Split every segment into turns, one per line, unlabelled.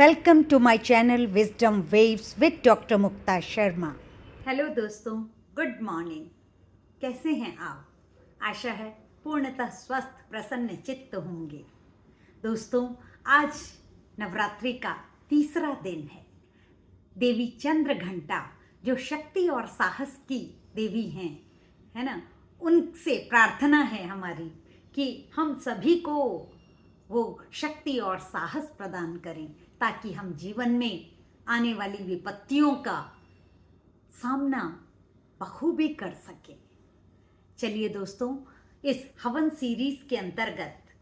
Welcome to my channel wisdom waves with doctor Mukta Sharma. Hello दोस्तों, good morning. कैसे हैं आप? आशा है पूर्णतः स्वस्थ प्रसन्न चित्त होंगे। दोस्तों, आज नवरात्रि का तीसरा दिन है। देवी चंद्र घंटा जो शक्ति और साहस की देवी हैं, है ना, उनसे प्रार्थना है हमारी कि हम सभी को वो शक्ति और साहस प्रदान करें ताकि हम जीवन में आने वाली विपत्तियों का सामना बखूबी कर सकें। चलिए दोस्तों, इस हवन सीरीज के अंतर्गत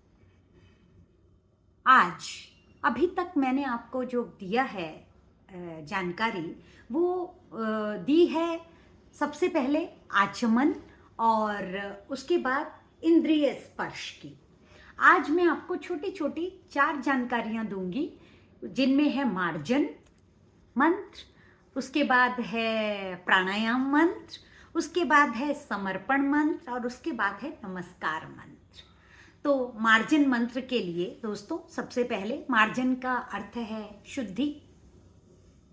आज अभी तक मैंने आपको जो दिया है जानकारी, वो दी है सबसे पहले आचमन और उसके बाद इंद्रिय स्पर्श की। आज मैं आपको छोटी छोटी 4 जानकारियां दूंगी, जिनमें है मार्जन मंत्र, उसके बाद है प्राणायाम मंत्र, उसके बाद है समर्पण मंत्र और उसके बाद है नमस्कार मंत्र। तो मार्जन मंत्र के लिए दोस्तों, सबसे पहले मार्जन का अर्थ है शुद्धि।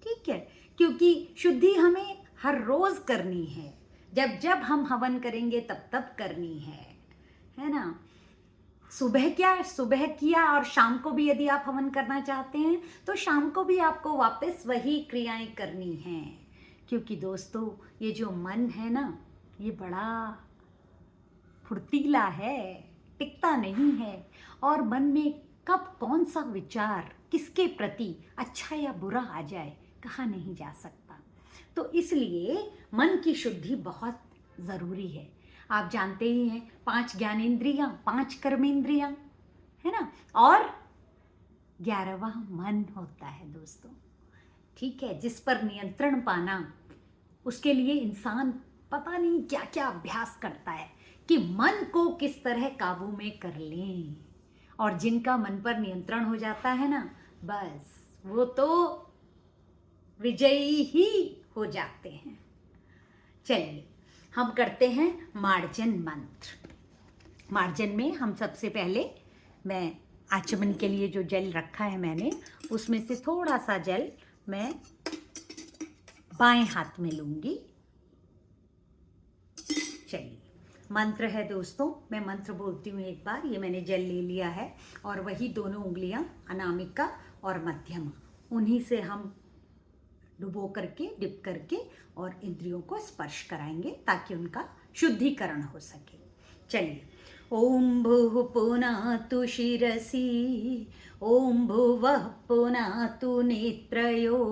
ठीक है, क्योंकि शुद्धि हमें हर रोज करनी है। जब जब हम हवन करेंगे तब तब करनी है ना। सुबह किया और शाम को भी यदि आप हवन करना चाहते हैं तो शाम को भी आपको वापस वही क्रियाएं करनी हैं। क्योंकि दोस्तों, ये जो मन है ना, ये बड़ा फुर्तीला है, टिकता नहीं है, और मन में कब कौन सा विचार किसके प्रति अच्छा या बुरा आ जाए कहा नहीं जा सकता। तो इसलिए मन की शुद्धि बहुत ज़रूरी है। आप जानते ही हैं, 5 ज्ञानेंद्रियां, 5 कर्मेंद्रियां, है ना, और 11वां मन होता है दोस्तों। ठीक है, जिस पर नियंत्रण पाना, उसके लिए इंसान पता नहीं क्या क्या अभ्यास करता है कि मन को किस तरह काबू में कर लें। और जिनका मन पर नियंत्रण हो जाता है ना, बस वो तो विजयी ही हो जाते हैं। चलिए, हम करते हैं मार्जन मंत्र। मार्जन में हम सबसे पहले, मैं आचमन के लिए जो जल रखा है मैंने, उसमें से थोड़ा सा जल मैं बाएं हाथ में लूंगी। चलिए, मंत्र है दोस्तों, मैं मंत्र बोलती हूँ एक बार। ये मैंने जल ले लिया है और वही दोनों उंगलियां, अनामिका और मध्यमा, उन्हीं से हम डुबो करके, डिप करके और इंद्रियों को स्पर्श कराएंगे ताकि उनका शुद्धिकरण हो सके। चलिए, ओम भूः पुनातु शिरसि, ओम भुवः पुनातु नेत्रयो,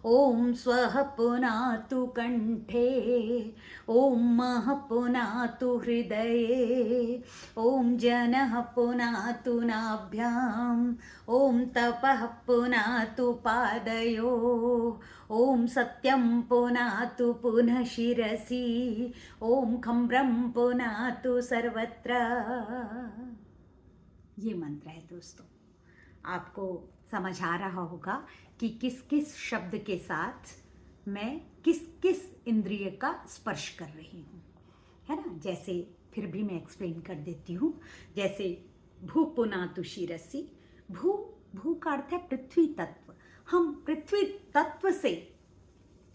ओम स्वः पुनातु कंठे, ओम महः पुनातु हृदये, ओम जनः पुनातु नाभ्याम्, ओम तपः पुनातु पादयो, ओम सत्यं पुनातु पुनः शिरसि, ओम खम्रं पुनातु सर्वत्र। ये मंत्र है दोस्तों। आपको समझ आ रहा होगा कि किस किस शब्द के साथ मैं किस किस इंद्रिय का स्पर्श कर रही हूँ, है ना। जैसे फिर भी मैं एक्सप्लेन कर देती हूँ। जैसे भू पुनातु शिरसि, भू का अर्थ है पृथ्वी तत्व। हम पृथ्वी तत्व से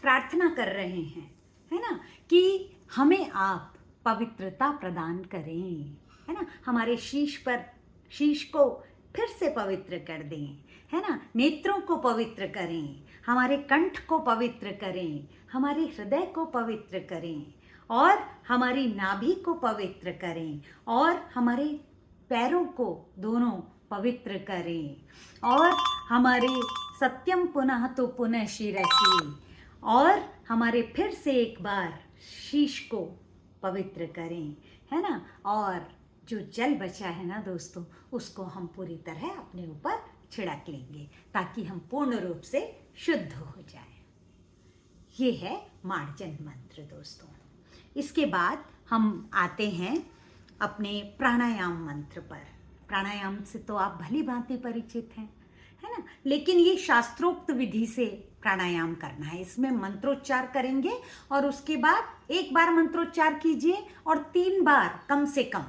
प्रार्थना कर रहे हैं, है ना, कि हमें आप पवित्रता प्रदान करें, है ना। हमारे शीश को फिर से पवित्र कर दें, है ना। नेत्रों को पवित्र करें, हमारे कंठ को पवित्र करें, हमारे हृदय को पवित्र करें, और हमारी नाभि को पवित्र करें, और हमारे पैरों को दोनों पवित्र करें, और हमारे सत्यम पुनः तो पुनः शिरसि, और हमारे फिर से एक बार शीश को पवित्र करें, है ना। और जो जल बचा है ना दोस्तों, उसको हम पूरी तरह अपने ऊपर छिड़क लेंगे ताकि हम पूर्ण रूप से शुद्ध हो जाएं। ये है मार्जन मंत्र दोस्तों। इसके बाद हम आते हैं अपने प्राणायाम मंत्र पर। प्राणायाम से तो आप भली भांति परिचित हैं, है ना, लेकिन ये शास्त्रोक्त विधि से प्राणायाम करना है। इसमें मंत्रोच्चार करेंगे और उसके बाद एक बार मंत्रोच्चार कीजिए और 3 बार, कम से कम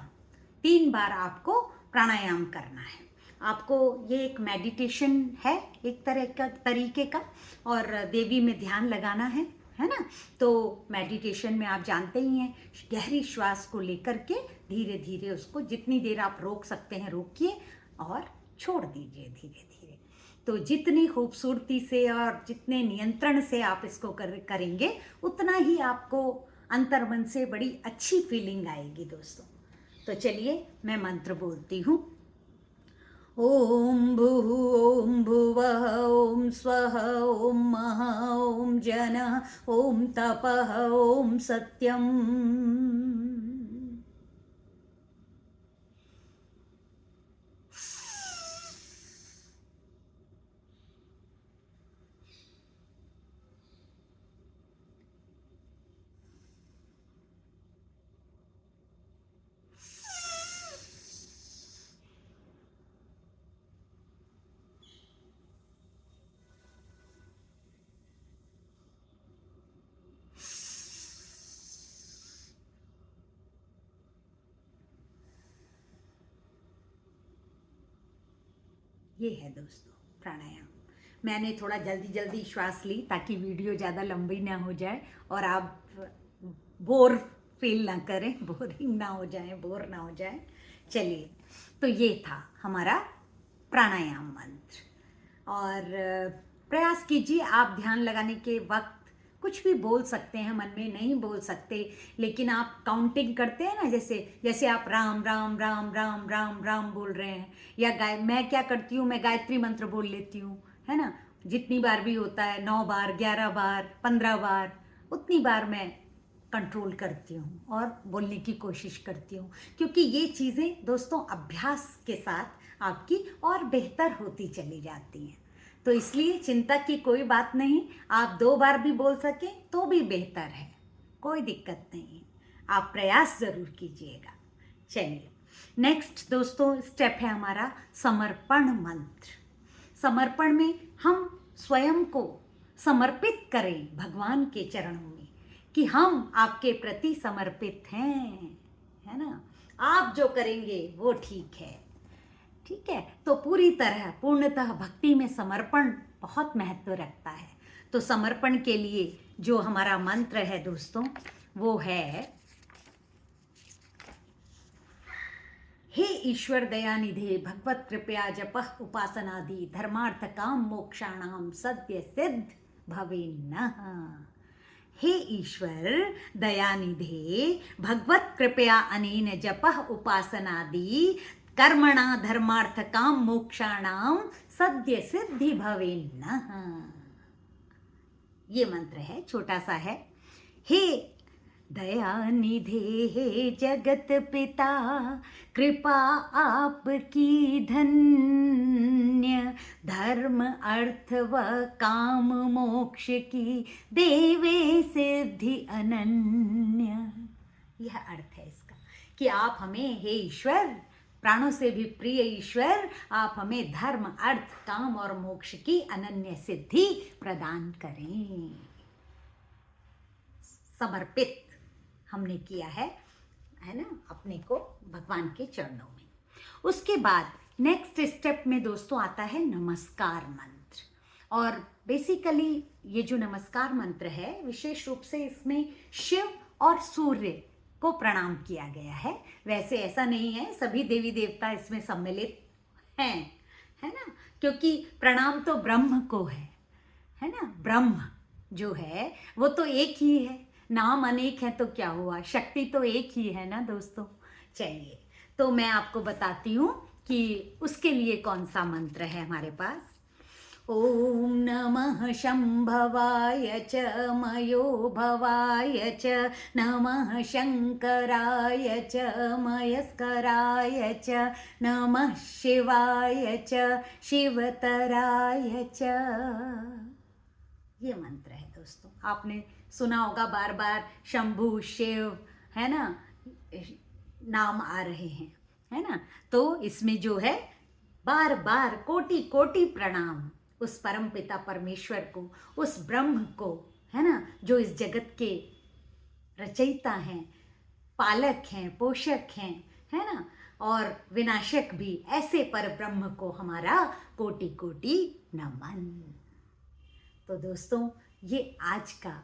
3 बार आपको प्राणायाम करना है। आपको ये एक मेडिटेशन है, एक तरह का तरीके का, और देवी में ध्यान लगाना है ना। तो मेडिटेशन में आप जानते ही हैं, गहरी श्वास को लेकर के धीरे धीरे उसको जितनी देर आप रोक सकते हैं रोकिए और छोड़ दीजिए धीरे धीरे। तो जितनी खूबसूरती से और जितने नियंत्रण से आप इसको करेंगे उतना ही आपको अंतर्मन से बड़ी अच्छी फीलिंग आएगी दोस्तों। तो चलिए मैं मंत्र बोलती हूँ। ओम भूः ओम भुवः ओम स्वः ओम महः ओम जनः ओम तपः ओम सत्यम। ये है दोस्तों प्राणायाम। मैंने थोड़ा जल्दी जल्दी श्वास ली ताकि वीडियो ज़्यादा लंबी ना हो जाए और आप बोर फील ना करें, बोरिंग ना हो जाए, बोर ना हो जाए। चलिए, तो ये था हमारा प्राणायाम मंत्र। और प्रयास कीजिए आप ध्यान लगाने के वक्त कुछ भी बोल सकते हैं, मन में नहीं बोल सकते, लेकिन आप काउंटिंग करते हैं ना, जैसे आप राम राम राम राम राम राम बोल रहे हैं, या मैं क्या करती हूँ, मैं गायत्री मंत्र बोल लेती हूँ, है ना। जितनी बार भी होता है, 9 बार 11 बार 15 बार, उतनी बार मैं कंट्रोल करती हूँ और बोलने की कोशिश करती हूँ, क्योंकि ये चीज़ें दोस्तों अभ्यास के साथ आपकी और बेहतर होती चली जाती हैं। तो इसलिए चिंता की कोई बात नहीं, आप 2 बार भी बोल सकें तो भी बेहतर है, कोई दिक्कत नहीं है, आप प्रयास ज़रूर कीजिएगा। चलिए, नेक्स्ट दोस्तों स्टेप है हमारा समर्पण मंत्र। समर्पण में हम स्वयं को समर्पित करें भगवान के चरणों में कि हम आपके प्रति समर्पित हैं, है ना। आप जो करेंगे वो ठीक है, ठीक है। तो पूरी तरह पूर्णतः भक्ति में समर्पण बहुत महत्व रखता है। तो समर्पण के लिए जो हमारा मंत्र है दोस्तों वो है, हे ईश्वर दयानिधे भगवत कृपया जपः उपासनादि धर्मार्थ काम मोक्षाणाम सद्य सिद्ध भवेन्नः। हे ईश्वर दयानिधे भगवत कृपया अनेन जपः उपासनादि कर्मणा धर्मार्थ काम मोक्षाणाम सद्य सिद्धि भवेन्नः। ये मंत्र है, छोटा सा है। हे दयानिधे हे जगत पिता, कृपा आपकी धन्य, धर्म अर्थ व काम मोक्ष की देवे सिद्धि अनन्य। यह अर्थ है इसका कि आप हमें, हे ईश्वर, प्राणों से भी प्रिय ईश्वर, आप हमें धर्म अर्थ काम और मोक्ष की अनन्य सिद्धि प्रदान करें। समर्पित हमने किया है ना, अपने को भगवान के चरणों में। उसके बाद नेक्स्ट स्टेप में दोस्तों आता है नमस्कार मंत्र। और बेसिकली ये जो नमस्कार मंत्र है, विशेष रूप से इसमें शिव और सूर्य को प्रणाम किया गया है। वैसे ऐसा नहीं है, सभी देवी देवता इसमें सम्मिलित हैं, है ना, क्योंकि प्रणाम तो ब्रह्म को है ना। ब्रह्म जो है वो तो एक ही है, नाम अनेक है तो क्या हुआ, शक्ति तो एक ही है ना दोस्तों। चलिए, तो मैं आपको बताती हूँ कि उसके लिए कौन सा मंत्र है हमारे पास। ओम नमः शंभवाय च मयो भवाय च, नमः शंकराय च मयस्कराय च, नमः शिवाय च शिवतराय च। ये मंत्र है दोस्तों, आपने सुना होगा बार बार शंभु शिव, है ना, नाम आ रहे हैं, है ना। तो इसमें जो है बार बार कोटि कोटि प्रणाम उस परम पिता परमेश्वर को, उस ब्रह्म को, है ना, जो इस जगत के रचयिता हैं, पालक हैं, पोषक हैं, है ना, और विनाशक भी। ऐसे पर ब्रह्म को हमारा कोटि कोटि नमन। तो दोस्तों, ये आज का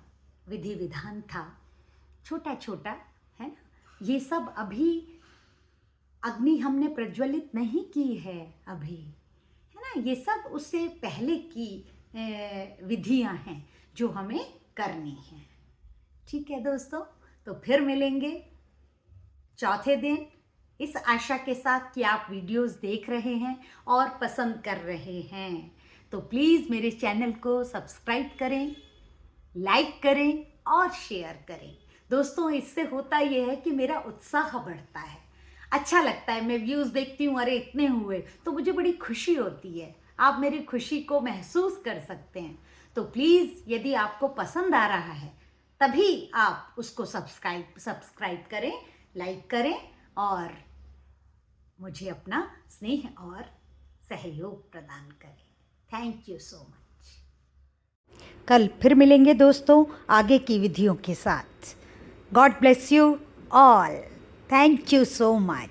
विधि विधान था, छोटा छोटा, है ना। ये सब अभी अग्नि हमने प्रज्वलित नहीं की है अभी, है ना। ये सब उससे पहले की विधियां हैं जो हमें करनी हैं। ठीक है दोस्तों, तो फिर मिलेंगे चौथे दिन, इस आशा के साथ कि आप वीडियोस देख रहे हैं और पसंद कर रहे हैं। तो प्लीज़ मेरे चैनल को सब्सक्राइब करें, लाइक करें और शेयर करें। दोस्तों, इससे होता यह है कि मेरा उत्साह बढ़ता है, अच्छा लगता है। मैं व्यूज़ देखती हूँ, अरे इतने हुए, तो मुझे बड़ी खुशी होती है। आप मेरी खुशी को महसूस कर सकते हैं। तो प्लीज़, यदि आपको पसंद आ रहा है तभी आप उसको सब्सक्राइब करें, लाइक करें और मुझे अपना स्नेह और सहयोग प्रदान करें। Thank you so much. कल फिर मिलेंगे दोस्तों आगे की विधियों के साथ। God bless you all. Thank you so much.